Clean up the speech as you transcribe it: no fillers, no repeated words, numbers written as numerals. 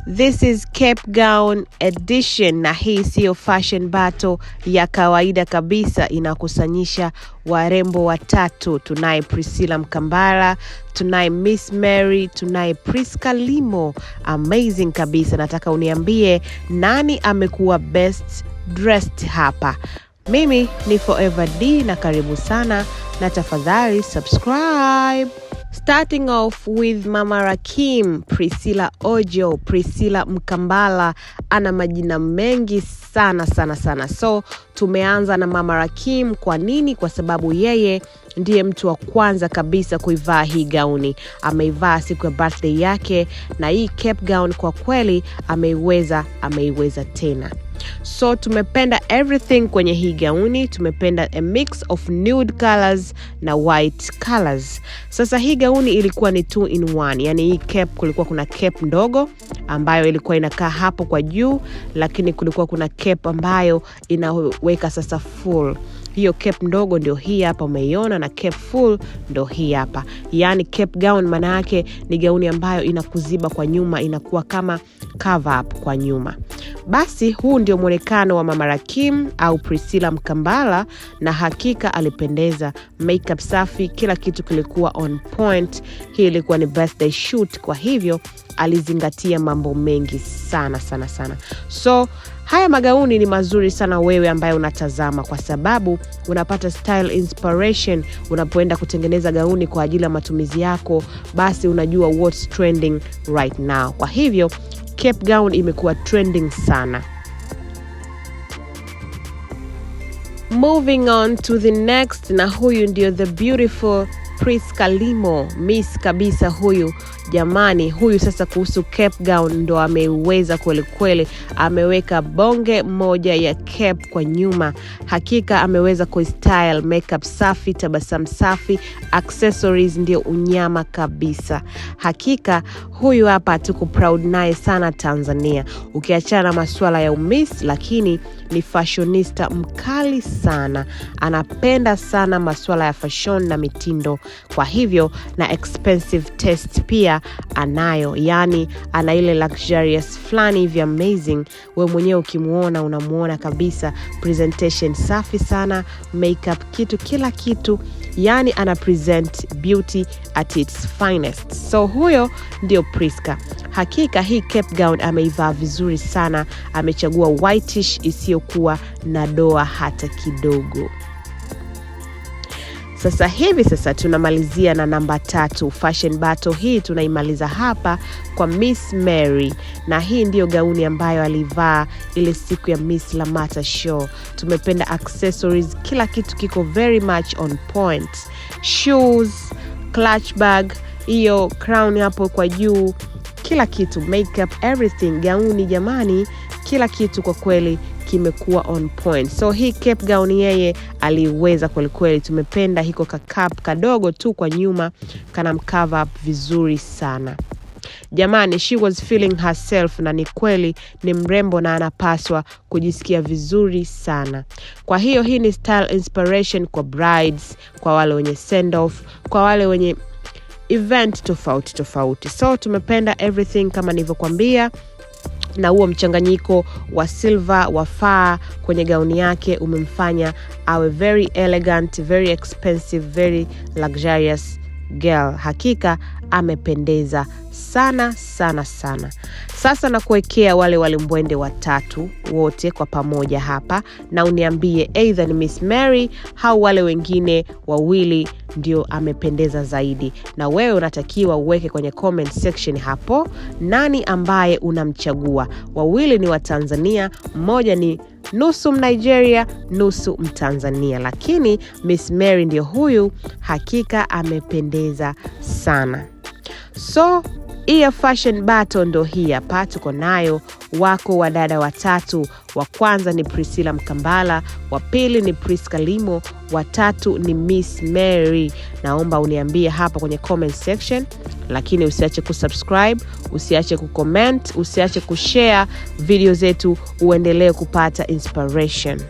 This is Cape Gown edition, na hii sio fashion battle ya kawaida kabisa. Inakusanyisha warembo watatu. Tunaye Priscilla Mkambala, tunaye Miss Mary, tunaye Priska Limo. Amazing kabisa. Nataka uniambie nani amekuwa best dressed hapa. Mimi ni Forever D na karibu sana, na tafadhali subscribe. Starting off with Mama Rakim, Priscilla Ojo. Priscilla Mkambala ana majina mengi sana. So tumeanza na Mama Rakim. Kwa nini? Kwa sababu yeye ndiye mtu wa kwanza kabisa kuivaa hii gauni. Ameivaa siku ya birthday yake, na hii Cape Gown kwa kweli ameiweza tena. So tumependa everything kwenye hii gauni. Tumependa a mix of nude colors na white colors. Sasa hii gauni ilikuwa ni 2 in 1. Yani hii cape, kulikuwa kuna cape ndogo ambayo ilikuwa inakaa hapo kwa juu, lakini kulikuwa kuna cape ambayo inaweka sasa full. Hiyo cape ndogo ndio hii hapa umeiona, na cape full ndio hii hapa. Yani cape gown maana yake ni gauni ambayo inakuziba kwa nyuma, inakuwa kama cover up kwa nyuma. Basi huu ndio muonekano wa Mama Rakim au Priscilla Mkambala, na hakika alipendeza. Makeup safi, kila kitu kilikuwa on point. Hii ilikuwa ni birthday shoot, kwa hivyo alizingatia mambo mengi sana. So haya magauni ni mazuri sana wewe ambaye unatazama, kwa sababu unapata style inspiration unapoenda kutengeneza gauni kwa ajili ya matumizi yako. Basi unajua what's trending right now. Kwa hivyo Cape Gown imekuwa trending sana. Moving on to the next, na huyu ndio the beautiful Priska Limo. Miss kabisa huyu. Jamani, huyu sasa kuhusu Cape Gown ndo ameweza kweli. Ameweka bonge moja ya cape kwa nyuma. Hakika ameweza kuistyle, makeup safi, tabasamu safi, accessories ndio unyama kabisa. Hakika huyu hapa tuko proud naye sana Tanzania. Ukiachana masuala ya umiss, lakini ni fashionista mkali sana. Anapenda sana masuala ya fashion na mitindo. Kwa hivyo na expensive taste pia anayo. Yani ana ile luxurious flani hivi amazing. We mwenyewe ukimuona unamuona kabisa presentation safi sana, makeup kila kitu. Yani ana present beauty at its finest. So huyo ndio Priska. Hakika hii Cape Gown ameivaa vizuri sana. Amechagua whitish isiyokuwa na doa hata kidogo. Sasa tunamalizia na namba 3. Fashion battle hii tunaimaliza hapa kwa Miss Mary, na hii ndio gauni ambayo alivaa ile siku ya Miss Lamata show. Tumependa accessories, kila kitu kiko very much on point. Shoes, clutch bag, hiyo crown hapo kwa juu, kila kitu, makeup, everything. Gauni jamani, kila kitu kwa kweli kimekuwa on point. So hii Cape Gown yeye aliweza kweli. Tumependa hiko kakap kadogo tu kwa nyuma, kana mcover up vizuri sana. Jamani, she was feeling herself, na ni kweli ni mrembo na anapaswa kujisikia vizuri sana. Kwa hiyo hii ni style inspiration kwa brides, kwa wale wenye send off, kwa wale wenye event tofauti. So tumependa everything kama nilivyokuambia, na huo mchanganyiko wa silver wa faa kwenye gauni yake umemfanya awe very elegant, very expensive, very luxurious girl. Hakika amependeza sana. Sasa na kuwekea wale walimbwende watatu wote kwa pamoja hapa, na uniambie either ni Miss Mary au wale wengine wawili ndio amependeza zaidi. Na wewe unatakiwa uweke kwenye comment section hapo nani ambaye unamchagua. Wawili ni wa Tanzania, mmoja ni nusu Nigeria, nusu Mtanzania, lakini Miss Mary ndio huyu. Hakika amependeza sana. So hii fashion battle ndo hii hapa tuko nayo. Wako wadada watatu. Wa kwanza ni Priscilla Mkambala, wa pili ni Priska Limo, wa tatu ni Miss Mary. Naomba uniambie hapa kwenye comment section, lakini usiache kusubscribe, usiache kucomment, usiache kushare video zetu, uendelee kupata inspiration.